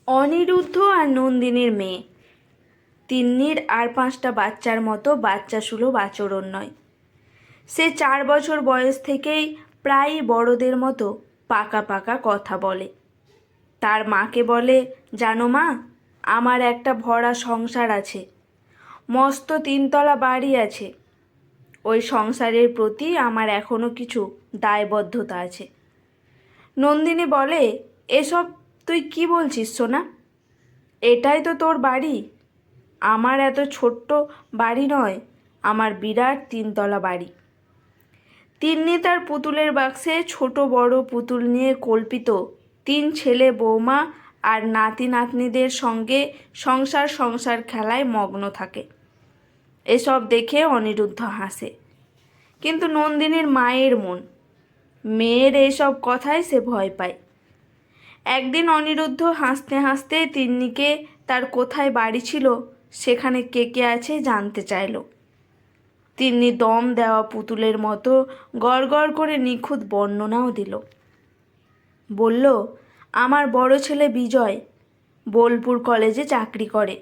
অনিরুদ্ধ আর নন্দিনীর মেয়ে। তিন্নির আর 5টা বাচ্চার মতো বাচ্চা সুলভ আচরণ নয়। সে 4 বছর বয়স থেকেই প্রায়ই বড়দের মতো পাকা পাকা কথা বলে। তার মাকে বলে, জানো মা, আমার একটা ভরা সংসার আছে, মস্ত 3তলা বাড়ি আছে। ওই সংসারের প্রতি আমার এখনো কিছু দায়বদ্ধতা আছে। নন্দিনী বলে, এসব তুই কি বলছিস সোনা? এটাই তো তোর বাড়ি। আমার এত ছোট্ট বাড়ি নয়, আমার বিরাট 3তলা বাড়ি। তিন্নি তার পুতুলের বাক্সে ছোট বড় পুতুল নিয়ে কল্পিত 3 ছেলে বৌমা আর নাতি নাতনিদের সঙ্গে সংসার সংসার খেলায় মগ্ন থাকে। এসব দেখে অনিরুদ্ধ হাসে, কিন্তু নন্দিনীর মায়ের মন, মেয়ের এইসব কথায় সে ভয় পায়। একদিন অনিরুদ্ধ হাসতে হাসতে তিন্নিকে তার কোথায় বাড়ি ছিল সেখানে কে কে আছে জানতে চাইল। তিন্নি দম দেওয়া পুতুলের মতো গড় গড় করে নিখুঁত বর্ণনাও দিল। বলল, আমার বড় ছেলে বিজয় বোলপুর কলেজে চাকরি করে,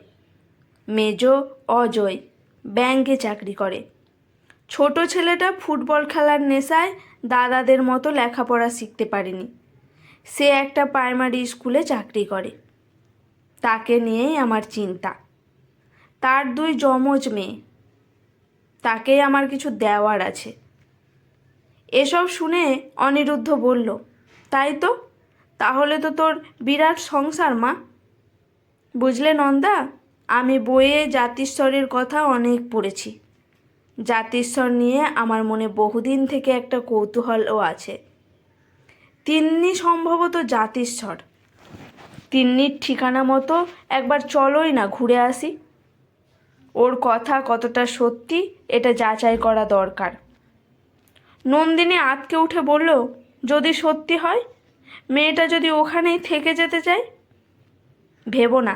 মেজো অজয় ব্যাংকে চাকরি করে, ছোট ছেলেটা ফুটবল খেলার নেশায় দাদাদের মতো লেখাপড়া শিখতে পারেনি, সে একটা প্রাইমারি স্কুলে চাকরি করে। তাকে নিয়েই আমার চিন্তা। তার 2 যমজ মেয়ে, তাকেই আমার কিছু দেওয়ার আছে। এসব শুনে অনিরুদ্ধ বলল, তাই তো, তাহলে তো তোর বিরাট সংসার মা। বুঝলে নন্দা, আমি বইয়ে জাতিস্বরের কথা অনেক পড়েছি। জাতিস্বর নিয়ে আমার মনে বহুদিন থেকে একটা কৌতূহলও আছে। তিন্নি সম্ভবত জাতিস্বর। তিন্নির ঠিকানা মতো একবার চলোই না ঘুরে আসি। ওর কথা কতটা সত্যি এটা যাচাই করা দরকার। নন্দিনী আঁতকে উঠে বলল, যদি সত্যি হয়, মেয়েটা যদি ওখানেই থেকে যেতে চায়? ভেবো না,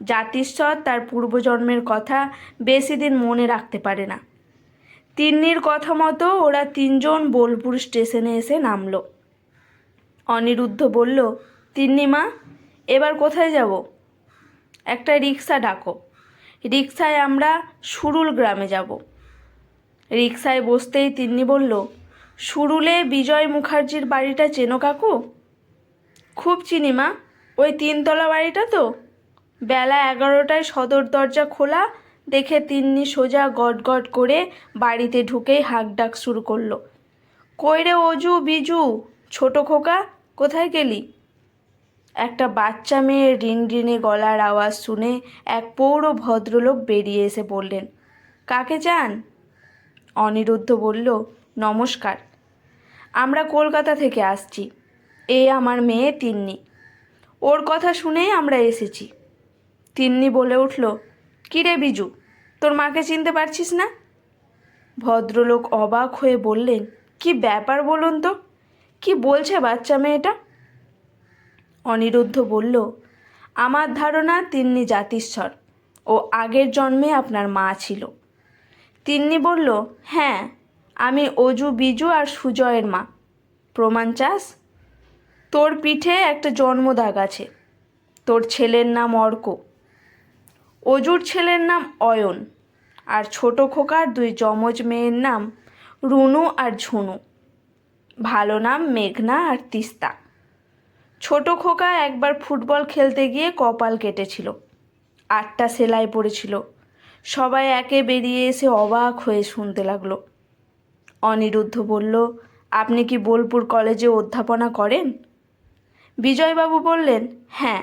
জাতিস্বর তার পূর্বজন্মের কথা বেশি দিন মনে রাখতে পারে না। তিন্নির কথা মতো ওরা 3জন বোলপুর স্টেশনে এসে নামল। অনিরুদ্ধ বলল, তিন্নি মা, এবার কোথায় যাব? একটা রিক্সা ডাকো। রিক্সায় আমরা সুরুল গ্রামে যাব। রিক্সায় বসতেই তিন্নি বলল, সুরুলে বিজয় মুখার্জির বাড়িটা চেনো কাকু? খুব চিনি মা, ওই 3তলা বাড়িটা তো। বেলা 11টায় সদর দরজা খোলা দেখে তিন্নি সোজা গটগট করে বাড়িতে ঢুকেই হাঁক ডাক শুরু করলো, কই রে অজু বিজু, ছোট খোকা, কোথায় গেলি? একটা বাচ্চা মেয়ের রিনরিনে গলার আওয়াজ শুনে এক পৌর ভদ্রলোক বেরিয়ে এসে বললেন, কাকে চান? অনিরুদ্ধ বলল, নমস্কার, আমরা কলকাতা থেকে আসছি। এ আমার মেয়ে তিন্নি, ওর কথা শুনেই আমরা এসেছি। তিন্নি বলে উঠল, কী রে বিজু, তোর মাকে চিনতে পারছিস না? ভদ্রলোক অবাক হয়ে বললেন, কি ব্যাপার বলুন তো, কি বলছে বাচ্চা মেয়েটা? অনিরুদ্ধ বলল, আমার ধারণা তিন্নি জাতিস্বর, ও আগের জন্মে আপনার মা ছিল। তিন্নি বলল, হ্যাঁ, আমি অজু বিজু আর সুজয়ের মা। প্রমাণ চাস? তোর পিঠে একটা জন্মদাগ আছে। তোর ছেলের নাম অর্ক, অজুর ছেলের নাম অয়ন, আর ছোট খোকার 2 যমজ মেয়ের নাম রুনু আর ঝুনু। ভালো নাম মেঘনা আর তিস্তা। ছোট খোকা একবার ফুটবল খেলতে গিয়ে কপাল কেটেছিল, 8টা সেলাই পড়েছিল। সবাই একে বেরিয়ে এসে অবাক হয়ে শুনতে লাগলো। অনিরুদ্ধ বলল, আপনি কি বোলপুর কলেজে অধ্যাপনা করেন? বিজয়বাবু বললেন, হ্যাঁ,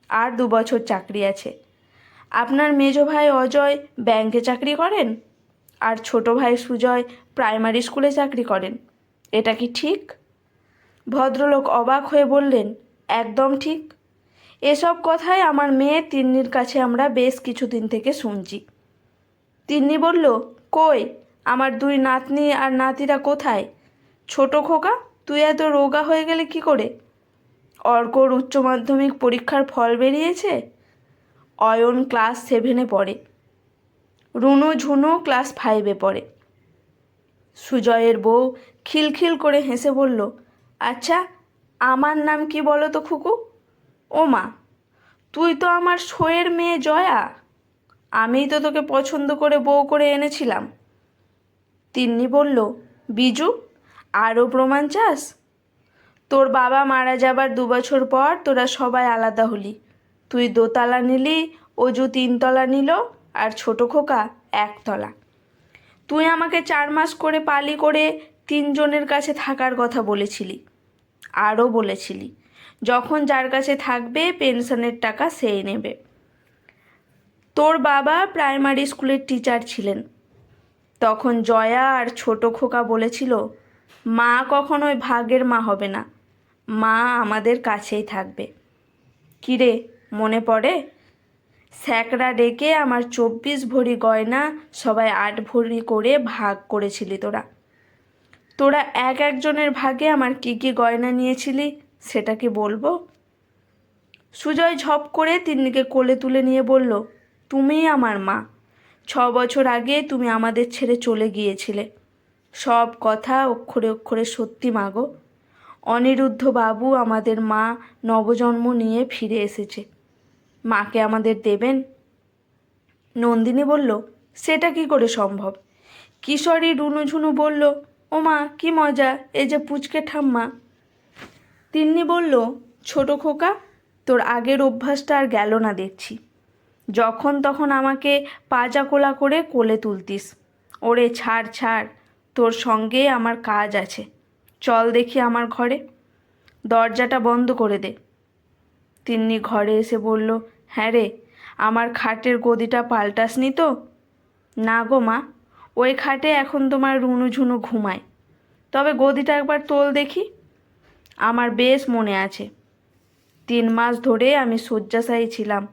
আর 2 বছর চাকরি আছে। আপনার মেজো ভাই অজয় ব্যাংকে চাকরি করেন, আর ছোট ভাই সুজয় প্রাইমারি স্কুলে চাকরি করেন। এটা কি ঠিক? ভদ্রলোক অবাক হয়ে বললেন, একদম ঠিক। এসব কথাই আমার মেয়ে তিন্নির কাছে আমরা বেশ কিছুদিন থেকে শুনছি। তিন্নি বলল, কই, আমার 2 নাতনি আর নাতিরা কোথায়? ছোট খোকা, তুই এত রোগা হয়ে গেলে কি করে? অর্কর উচ্চ মাধ্যমিক পরীক্ষার ফল বেরিয়েছে। অয়ন ক্লাস 7-এ পড়ে, রুনু ঝুনু ক্লাস 5-এ পড়ে। সুজয়ের বউ খিলখিল করে হেসে বলল, আচ্ছা, আমার নাম কি বলো তো খুকু? ও মা, তুই তো আমার শোয়ের মেয়ে জয়া, আমিই তো তোকে পছন্দ করে বউ করে এনেছিলাম। তিন্নি বলল, বিজু, আরও প্রমাণ চাস? তোর বাবা মারা যাবার 2 বছর পর তোরা সবাই আলাদা হলি। তুই দোতলা নিলি, অজু 3 তলা নিল, আর ছোট খোকা 1 তলা। তুই আমাকে 4 মাস করে পালি করে 3জনের কাছে থাকার কথা বলেছিলি। আরও বলেছিলি, যখন যার কাছে থাকবে পেনশনের টাকা সেই নেবে। তোর বাবা প্রাইমারি স্কুলের টিচার ছিলেন। তখন জয়া আর ছোট খোকা বলেছিল, মা কখনোই ভাগের মা হবে না, মা আমাদের কাছেই থাকবে। কিরে, মনে পড়ে? স্যাকরা ডেকে আমার 24 ভরি গয়না সবাই 8 ভরি করে ভাগ করেছিলি তোরা। তোরা এক একজনের ভাগে আমার কী কী গয়না নিয়েছিলি সেটা কি বলবো? সুজয় ঝপ করে তিন্নিকে কোলে তুলে নিয়ে বলল, তুমিই আমার মা। 6 বছর আগে তুমি আমাদের ছেড়ে চলে গিয়েছিলে। সব কথা অক্ষরে অক্ষরে সত্যি মাগো। অনিরুদ্ধ বাবু আমাদের মা নবজন্ম নিয়ে ফিরে এসেছে। মাকে আমাদের দেবেন? নন্দিনী বলল, সেটা কি করে সম্ভব? কিশোরী রুনুঝুনু বলল, ও মা কি মজা, এই যে পুচকে ঠাম্মা। তিন্নি বলল, ছোট খোকা, তোর আগের অভ্যাসটা আর গেল না দেখছি। যখন তখন আমাকে পাজা করে কোলে তুলতিস। ওরে ছাড় ছাড়, তোর সঙ্গে আমার কাজ আছে। চল দেখি আমার ঘরে। দরজাটা বন্ধ করে দে। তিন্নি ঘরে এসে বলল, হ্যাঁ রে, আমার খাটের গদিটা পাল্টাসনি তো? না গো মা, ওই খাটে এখন তোমার রুনুঝুনু ঘুমায়। তবে গদিটা একবার তোল দেখি। আমার বেশ মনে আছে, 3 মাস ধরে আমি শয্যাশায়ী ছিলাম।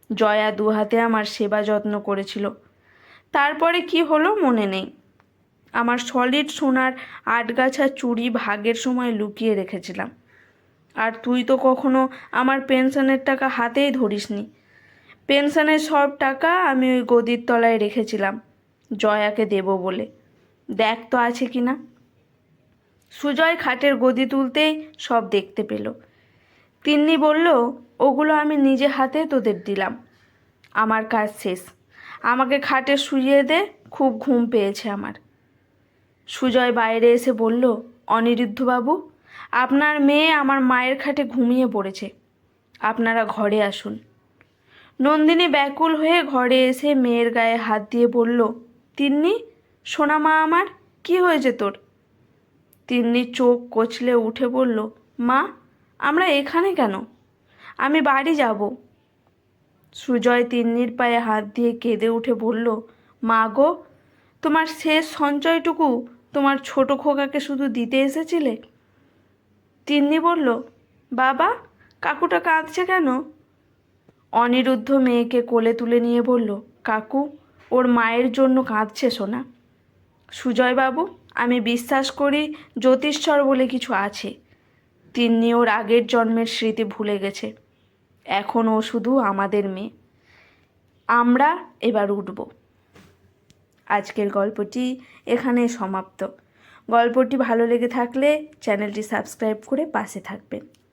জয়া 2 হাতে আমার সেবা যত্ন করেছিল। তারপরে কি হলো মনে নেই। আমার সলিড সোনার 8 গাছা চুড়ি ভাগের সময় লুকিয়ে রেখেছিলাম। আর তুই তো কখনো আমার পেনশনের টাকা হাতেই ধরিসনি। পেনশনের সব টাকা আমি ওই গদির তলায় রেখেছিলাম জয়াকে দেব বলে। দেখ তো আছে কি না। সুজয় খাটের গদি তুলতেই সব দেখতে পেল। তিন্নি বলল, ওগুলো আমি নিজে হাতে তোদের দিলাম। আমার কাজ শেষ, আমাকে খাটে শুইয়ে দে, খুব ঘুম পেয়েছে আমার। সুজয় বাইরে এসে বলল, অনিরুদ্ধবাবু, আপনার মেয়ে আমার মায়ের খাটে ঘুমিয়ে পড়েছে, আপনারা ঘরে আসুন। নন্দিনী ব্যাকুল হয়ে ঘরে এসে মেয়ের গায়ে হাত দিয়ে বলল, তিন্নি, সোনা মা আমার, কি হয়েছে তোর? তিন্নি চোখ কচলে উঠে বলল, মা, আমরা এখানে কেন? আমি বাড়ি যাব। সুজয় তিন্নির পায়ে হাত দিয়ে কেঁদে উঠে বলল, মা গো, তোমার শেষ সঞ্চয়টুকু তোমার ছোট খোকাকে শুধু দিতে এসেছিলে? তিন্নি বলল, বাবা, কাকুটা কাঁদছে কেন? অনিরুদ্ধ মেয়েকে কোলে তুলে নিয়ে বলল, কাকু, ওর মায়ের জন্য কাঁদছে সোনা। সুজয়বাবু, আমি বিশ্বাস করি জ্যোতিষ্বর বলে কিছু আছে। তিন্নি ওর আগের জন্মের স্মৃতি ভুলে গেছে। এখন ও শুধু আমাদের মেয়ে। আমরা এবার উঠব। আজকের গল্পটি এখানে সমাপ্ত। গল্পটি ভালো লেগে থাকলে চ্যানেলটি সাবস্ক্রাইব করে পাশে থাকবেন।